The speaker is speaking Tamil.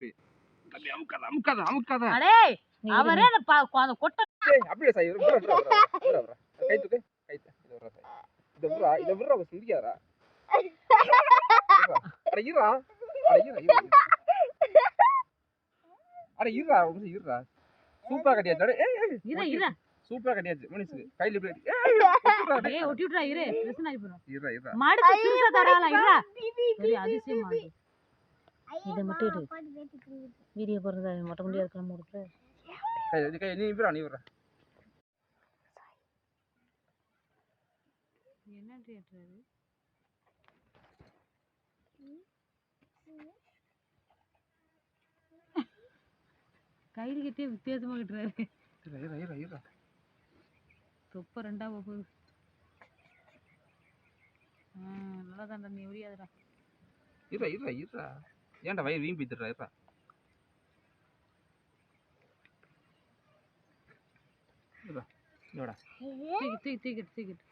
அப்படியே அமுக்காத. அடே அவரே அந்த கொட்டை அப்படியே சாய் கை தூக்கு இத விடுறா சிந்திக்காதடா. அட இருடா. இருடா. சூப்பரா கட்டியாச்சு. சூப்பரா கட்டியாச்சு. மனுஷுக்கு கையில இப்படி ஒட்டி விட்றா இரு பிரச்சனை ஆகி போறோம். இருடா. மாடுக்கு சிறுசா தராலாம் இருடா. சரி அதிசயமா இருக்கு. இத மட்டும் இரு. வீடியோ போறதா மொட்டை முடியாது கிளம்ப இருக்கு. கை நீ விடுறா. என்ன தியேட்டர் கையில் கிட்டே வித்தியாசமா கிட்டுறாரு. தொப்ப ரெண்டா போகுது. நல்லா தான்டா நீ உரியாதடா. இருடா. ஏன்டா வயிறு வீம்பி திடுறா இருடா. தூக்கிட்டு.